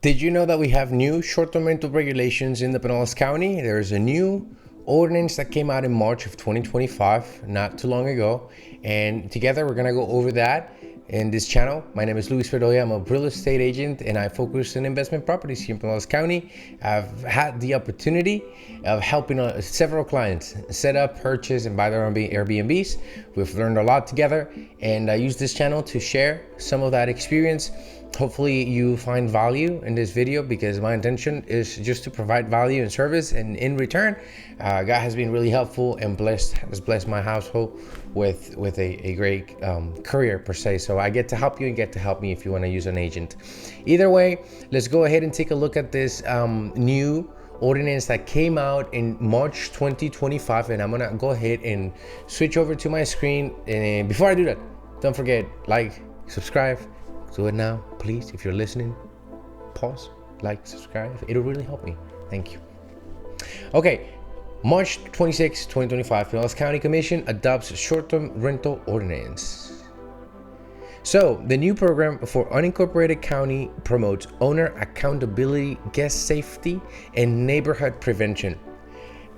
Did you know that we have new short-term rental regulations in the Pinellas County? There's a new ordinance that came out in March of 2025, not too long ago. And together we're gonna go over that in this channel. My name is Bedoya. I'm a real estate agent and I focus on investment properties here in Pinellas County. I've had the opportunity of helping several clients set up, purchase, and buy their own Airbnbs. We've learned a lot together, and I use this channel to share some of that experience. Hopefully you find value in this video, because my intention is just to provide value and service, and in return God has been really helpful and has blessed my household with a great career per se. So I get to help you and get to help me if you want to use an agent. Either way, let's go ahead and take a look at this new ordinance that came out in March 2025, and I'm gonna go ahead and switch over to my screen. And before I do that, don't forget, like, subscribe. Do it now, please. If you're listening, pause, like, subscribe. It'll really help me. Thank you. Okay, March 26, 2025, Pinellas County Commission adopts short-term rental ordinance. So, the new program for unincorporated county promotes owner accountability, guest safety, and neighborhood prevention.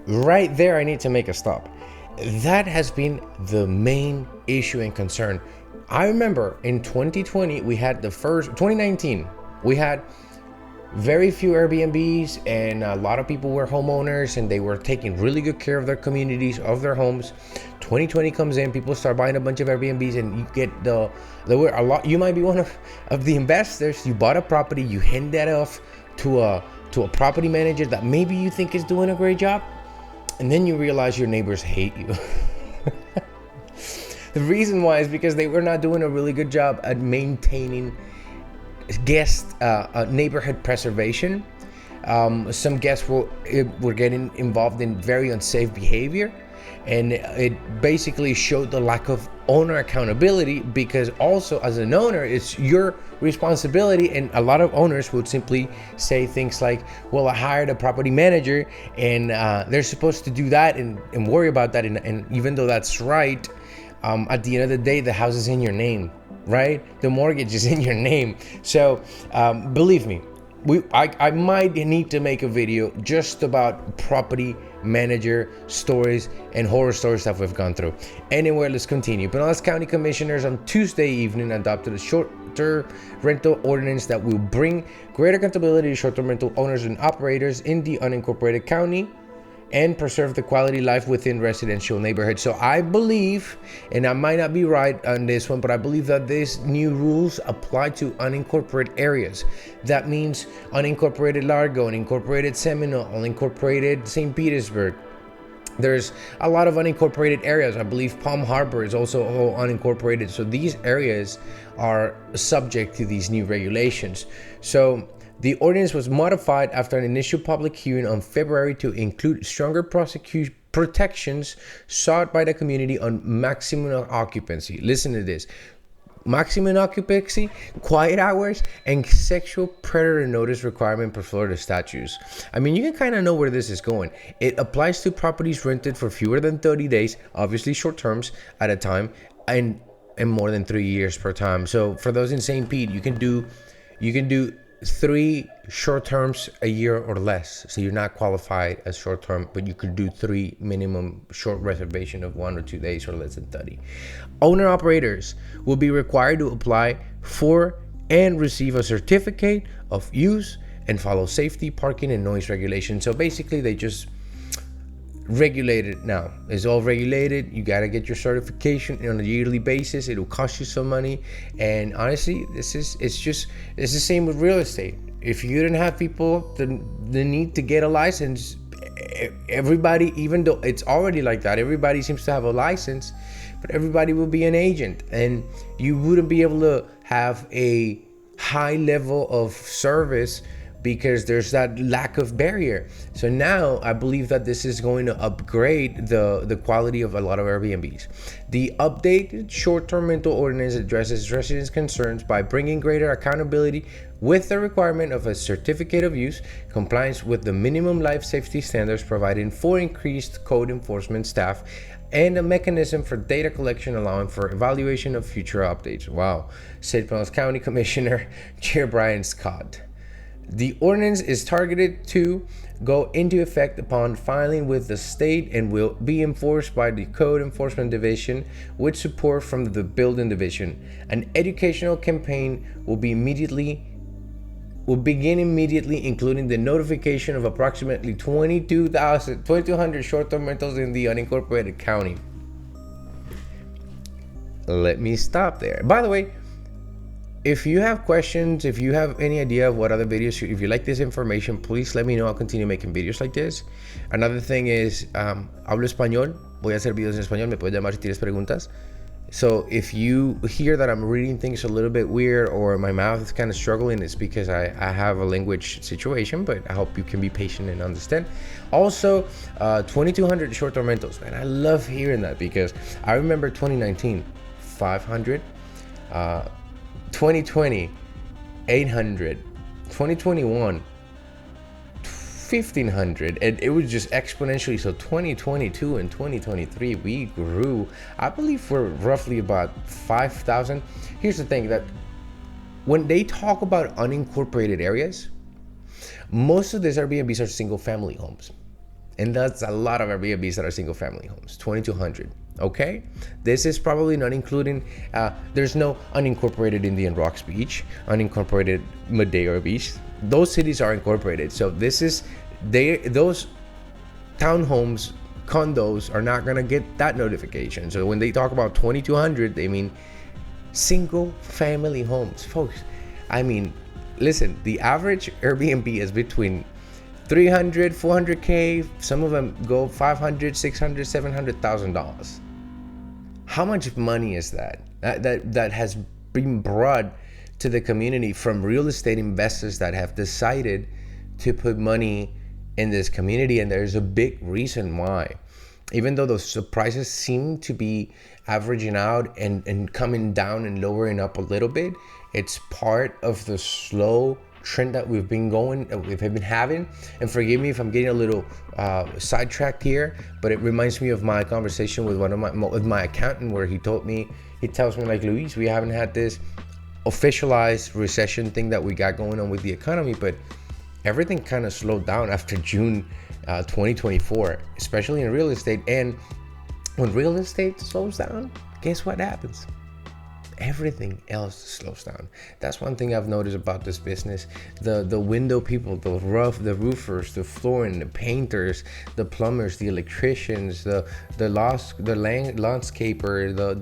Right there, I need to make a stop. That has been the main issue and concern. I remember in 2020, 2019, we had very few Airbnbs, and a lot of people were homeowners and they were taking really good care of their communities, of their homes. 2020 comes in, people start buying a bunch of Airbnbs, and you get you might be one of the investors. You bought a property, you hand that off to a property manager that maybe you think is doing a great job, and then you realize your neighbors hate you. The reason why is because they were not doing a really good job at maintaining guest neighborhood preservation. Some guests were getting involved in very unsafe behavior, and it basically showed the lack of owner accountability, because also as an owner, it's your responsibility. And a lot of owners would simply say things like, well, I hired a property manager and they're supposed to do that and worry about that. And even though that's right, at the end of the day, the house is in your name, right? The mortgage is in your name. So believe me, I might need to make a video just about property manager stories and horror stories that we've gone through. Anyway, let's continue. Pinellas County Commissioners on Tuesday evening adopted a short-term rental ordinance that will bring greater accountability to short-term rental owners and operators in the unincorporated county and preserve the quality of life within residential neighborhoods. So I believe, and I might not be right on this one, but I believe that these new rules apply to unincorporated areas. That means unincorporated Largo, unincorporated Seminole, unincorporated St. Petersburg. There's a lot of unincorporated areas. I believe Palm Harbor is also all unincorporated. So these areas are subject to these new regulations. So the ordinance was modified after an initial public hearing on February to include stronger protections sought by the community on maximum occupancy. Listen to this. Maximum occupancy, quiet hours, and sexual predator notice requirement per Florida statutes. I mean, you can kind of know where this is going. It applies to properties rented for fewer than 30 days, obviously short terms at a time, and more than 3 years per time. So for those in St. Pete, you can do 3 short terms a year or less. So you're not qualified as short term, but you could do 3 minimum short reservation of 1 or 2 days or less than 30. Owner operators will be required to apply for and receive a certificate of use and follow safety, parking, and noise regulations. So basically they just regulated now. It's all regulated. You got to get your certification on a yearly basis. It'll cost you some money, and honestly, it's the same with real estate. If you didn't have people the need to get a license, everybody, even though it's already like that, everybody seems to have a license, but everybody will be an agent, and you wouldn't be able to have a high level of service because there's that lack of barrier. So now I believe that this is going to upgrade the quality of a lot of Airbnbs. The updated short-term rental ordinance addresses residents' concerns by bringing greater accountability with the requirement of a certificate of use, compliance with the minimum life safety standards, providing for increased code enforcement staff, and a mechanism for data collection allowing for evaluation of future updates. Wow, said Pinellas County Commissioner Chair Brian Scott. The ordinance is targeted to go into effect upon filing with the state and will be enforced by the Code Enforcement Division with support from the Building Division. An educational campaign will begin immediately, including the notification of approximately 2,200 short-term rentals in the unincorporated county. Let me stop there. By the way, if you have questions, if you have any idea of what other videos, if you like this information, please let me know. I'll continue making videos like this. Another thing is, hablo español. Voy a hacer videos en español. Me puedes llamar si tienes preguntas. So if you hear that I'm reading things a little bit weird or my mouth is kind of struggling, it's because I have a language situation, but I hope you can be patient and understand. Also, 2,200 short-term rentals, man. I love hearing that because I remember 2019, 500. 2020, 800, 2021, 1,500, and it was just exponentially. So 2022 and 2023, we grew. I believe we're roughly about 5,000. Here's the thing, that when they talk about unincorporated areas, most of these Airbnbs are single family homes. And that's a lot of Airbnbs that are single family homes, 2,200. Okay, this is probably not including, there's no unincorporated Indian Rocks Beach, unincorporated Bedoya Beach. Those cities are incorporated. So those townhomes, condos are not gonna get that notification. So when they talk about 2,200, they mean single family homes, folks. I mean, listen, the average Airbnb is between 300, 400K, some of them go 500, 600, $700,000. How much money is that has been brought to the community from real estate investors that have decided to put money in this community? And there's a big reason why. Even though those prices seem to be averaging out and coming down and lowering up a little bit, it's part of the slow trend that we've been having. And forgive me if I'm getting a little sidetracked here, but it reminds me of my conversation with with my accountant, where he tells me like, Luis, we haven't had this officialized recession thing that we got going on with the economy, but everything kind of slowed down after June 2024, especially in real estate. And when real estate slows down, guess what happens? Everything else slows down. That's one thing I've noticed about this business. The window people, the roofers, the flooring, the painters, the plumbers, the electricians, the landscaper,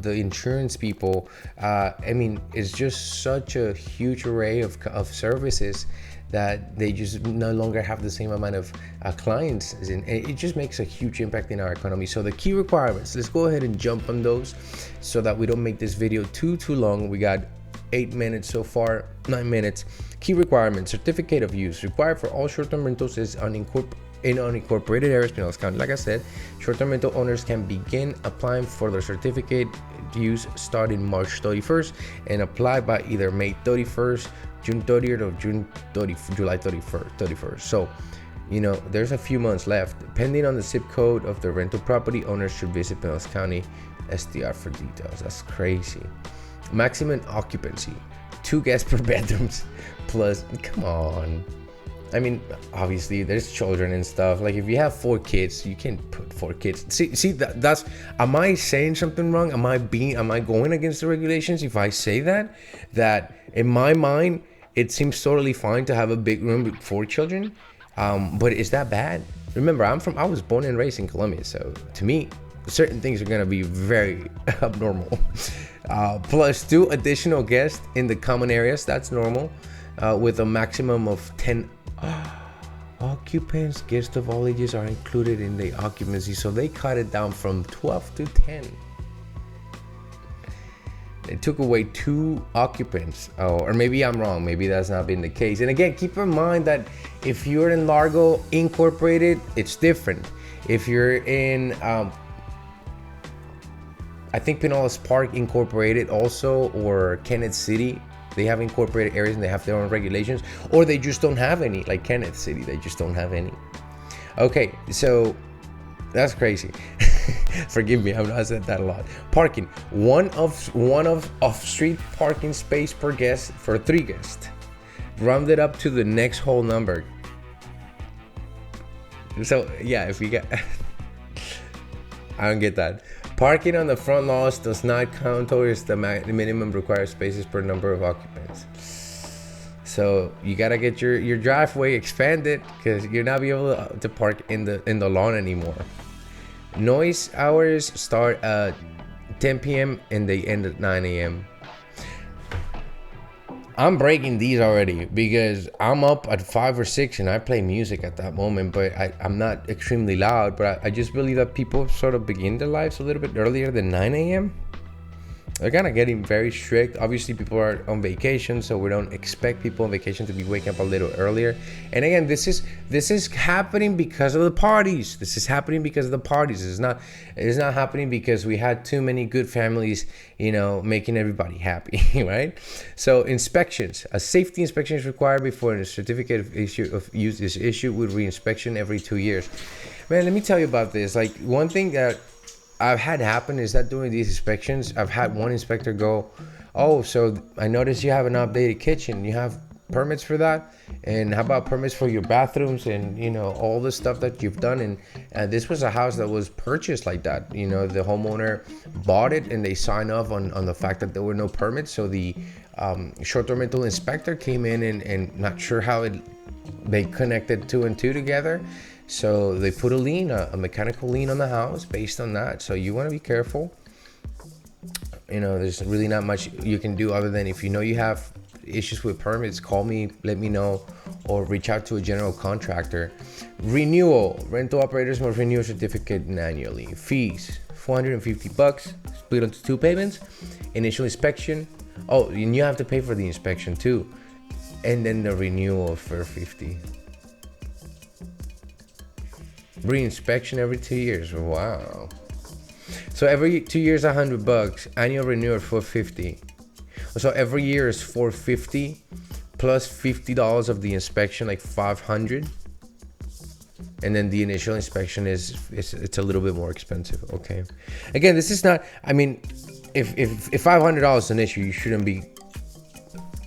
the insurance people. I mean, it's just such a huge array of services that they just no longer have the same amount of clients, and it just makes a huge impact in our economy. So the key requirements, let's go ahead and jump on those so that we don't make this video too long. We got 8 minutes so far, 9 minutes. Key requirements: certificate of use required for all short-term rentals is in unincorporated areas, Pinellas County. Like I said, short-term rental owners can begin applying for their certificate use starting March 31st and apply by either May 31st, June 30th, or July 31st. So, there's a few months left. Depending on the zip code of the rental property, owners should visit Pinellas County STR for details. That's crazy. Maximum occupancy: 2 guests per bedrooms plus. Come on. I mean, obviously there's children and stuff. Like if you have 4 kids, you can't put 4 kids. See that's, am I saying something wrong? Am I going against the regulations if I say that in my mind it seems totally fine to have a big room with 4 children? But is that bad? Remember, I was born and raised in Colombia, so to me, certain things are gonna be very abnormal. Plus 2 additional guests in the common areas, that's normal, with a maximum of 10 occupants. Guests of all ages are included in the occupancy, so they cut it down from 12 to 10. They took away 2 occupants. Or maybe I'm wrong, maybe that's not been the case. And again, keep in mind that if you're in Largo Incorporated, it's different. If you're in I think Pinellas Park Incorporated also, or Kenneth City, they have incorporated areas and they have their own regulations, or they just don't have any, like Kenneth City, they just don't have any. Okay, so that's crazy. Forgive me, I've said that a lot. Parking: one of off-street parking space per guest for 3 guests. round it up to the next whole number. So yeah, if you get I don't get that. Parking on the front laws does not count towards the minimum required spaces per number of occupants. So you gotta get your driveway expanded, because you're not be able to park in the lawn anymore. Noise hours start at 10 p.m. and they end at 9 a.m. I'm breaking these already because I'm up at 5 or 6 and I play music at that moment, but I'm not extremely loud. But I just believe that people sort of begin their lives a little bit earlier than 9 a.m. They're kind of getting very strict. Obviously, people are on vacation, so we don't expect people on vacation to be waking up a little earlier. And again, this is happening because of the parties. This is happening because of the parties. It's not happening because we had too many good families, making everybody happy, right? So inspections. A safety inspection is required before a certificate of use is issued, with reinspection every 2 years. Man, let me tell you about this. Like, one thing that I've had happen is that during these inspections, I've had one inspector go, "Oh, so I noticed you have an updated kitchen. You have permits for that? And how about permits for your bathrooms and, all the stuff that you've done?" And this was a house that was purchased like that. The homeowner bought it and they signed off on the fact that there were no permits. So the short-term rental inspector came in and not sure how they connected 2 and 2 together. So they put a lien, a mechanical lien on the house based on that. So you want to be careful. There's really not much you can do other than, if you have issues with permits, call me, let me know, or reach out to a general contractor. Renewal. Rental operators must renew a certificate annually. Fees, $450, split into 2 payments. Initial inspection. Oh, and you have to pay for the inspection too. And then the renewal for $50. Re-inspection every 2 years. Wow. So every 2 years, $100. Annual renewal $450. So every year is $450 plus $50 of the inspection, like $500. And then the initial inspection it's a little bit more expensive. Okay. Again, this is not. I mean, if $500 is an issue, you shouldn't be.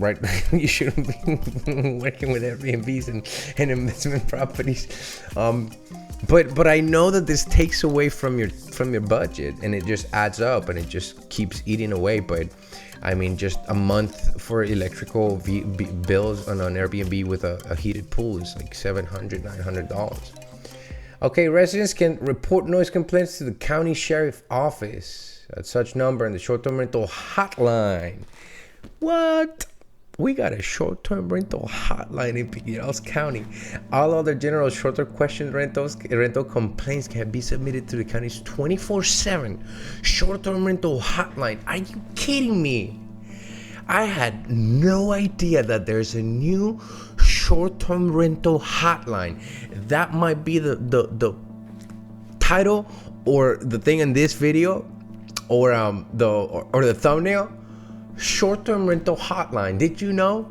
Right, you shouldn't be working with Airbnbs and investment properties. But I know that this takes away from your budget, and it just adds up and it just keeps eating away. But I mean, just a month for electrical bills on an Airbnb with a heated pool is like $700, $900. Okay, residents can report noise complaints to the county sheriff office at such number in the short-term rental hotline. What? We got a short-term rental hotline in Pinellas County. All other general short-term rental complaints can be submitted to the county's 24/7 short-term rental hotline. Are you kidding me? I had no idea that there's a new short-term rental hotline. That might be the title or the thing in this video, or the thumbnail. Short-term rental hotline. Did you know?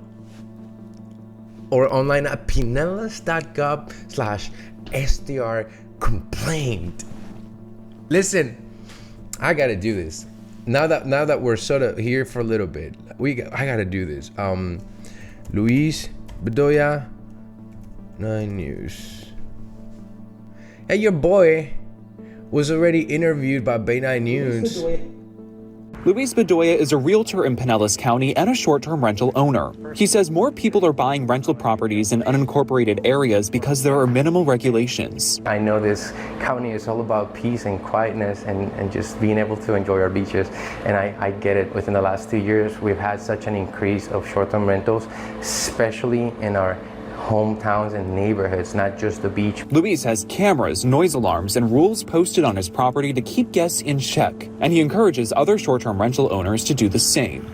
Or online at pinellas.gov/STR complaint. Listen, I gotta do this. Now that we're sort of here for a little bit, I gotta do this. Luis Bedoya, 9 News. Hey, your boy was already interviewed by Bay 9 News. Luis Bedoya is a realtor in Pinellas County and a short-term rental owner. He says more people are buying rental properties in unincorporated areas because there are minimal regulations. I know this county is all about peace and quietness and just being able to enjoy our beaches. And I get it. Within the last 2 years, we've had such an increase of short-term rentals, especially in our hometowns and neighborhoods, not just the beach. Luis has cameras, noise alarms, and rules posted on his property to keep guests in check, and he encourages other short-term rental owners to do the same.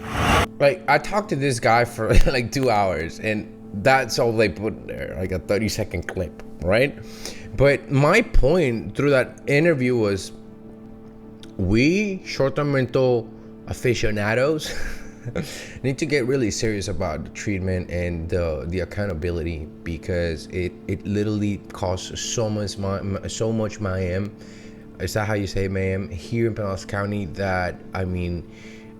Like, I talked to this guy for like 2 hours, and that's all they put there, like a 30-second clip, right? But my point through that interview was, we short-term rental aficionados need to get really serious about the treatment and the accountability, because it literally costs so much mayhem. Is that how you say mayhem? Here in Pinellas County, that, I mean,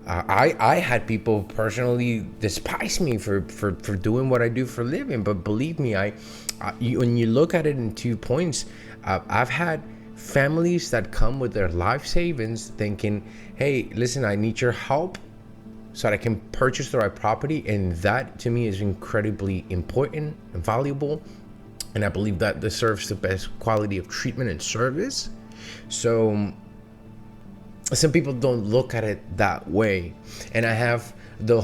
I had people personally despise me for doing what I do for a living. But believe me, when you look at it in 2 points, I've had families that come with their life savings thinking, hey, listen, I need your help so that I can purchase the right property. And that to me is incredibly important and valuable. And I believe that deserves the best quality of treatment and service. So some people don't look at it that way. And I have the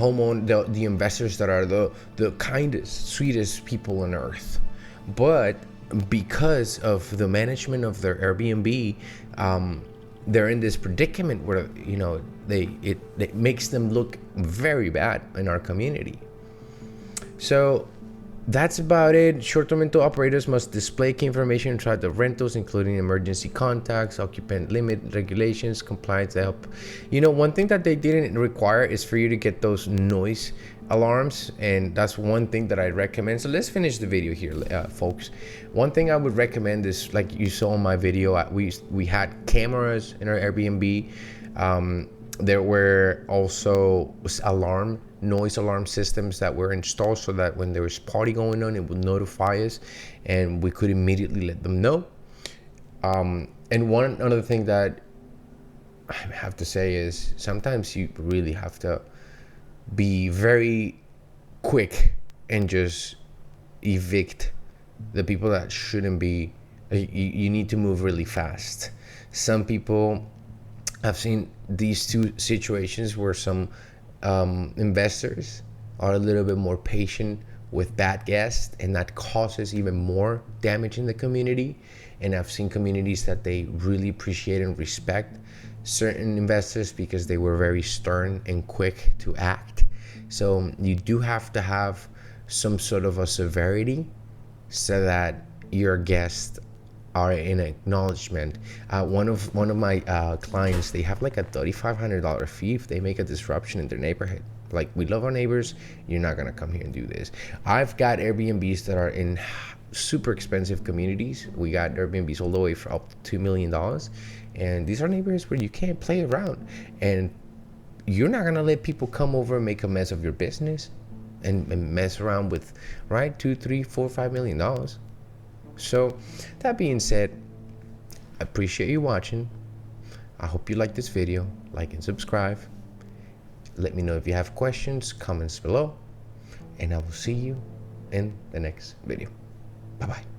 the investors that are the kindest, sweetest people on earth. But because of the management of their Airbnb, they're in this predicament where, you know, it makes them look very bad in our community. So that's about it. Short-term rental operators must display key information inside the rentals, including emergency contacts, occupant limit regulations, compliance help. You know, one thing that they didn't require is for you to get those noise alarms, and that's one thing that I recommend. So let's finish the video here, folks. One thing I would recommend is, like you saw in my video, we had cameras in our Airbnb. There were also noise alarm systems that were installed so that when there was party going on, it would notify us and we could immediately let them know. And one other thing that I have to say is sometimes you really have to be very quick and just evict the people that shouldn't be. You need to move really fast. Some people, I've seen these two situations where some investors are a little bit more patient with bad guests, and that causes even more damage in the community. And I've seen communities that they really appreciate and respect certain investors because they were very stern and quick to act. So you do have to have some sort of a severity so that your guests are in acknowledgement. One of my clients, they have like a $3,500 fee if they make a disruption in their neighborhood. Like, we love our neighbors, you're not gonna come here and do this. I've got Airbnbs that are in super expensive communities. We got Airbnbs all the way for up to $2 million, and these are neighborhoods where you can't play around, and you're not gonna let people come over and make a mess of your business and mess around with, right, $2, $3, $4, $5 million. So that being said, I appreciate you watching. I hope you like this video. Like and subscribe. Let me know if you have questions, comments below, and I will see you in the next video. Bye-bye.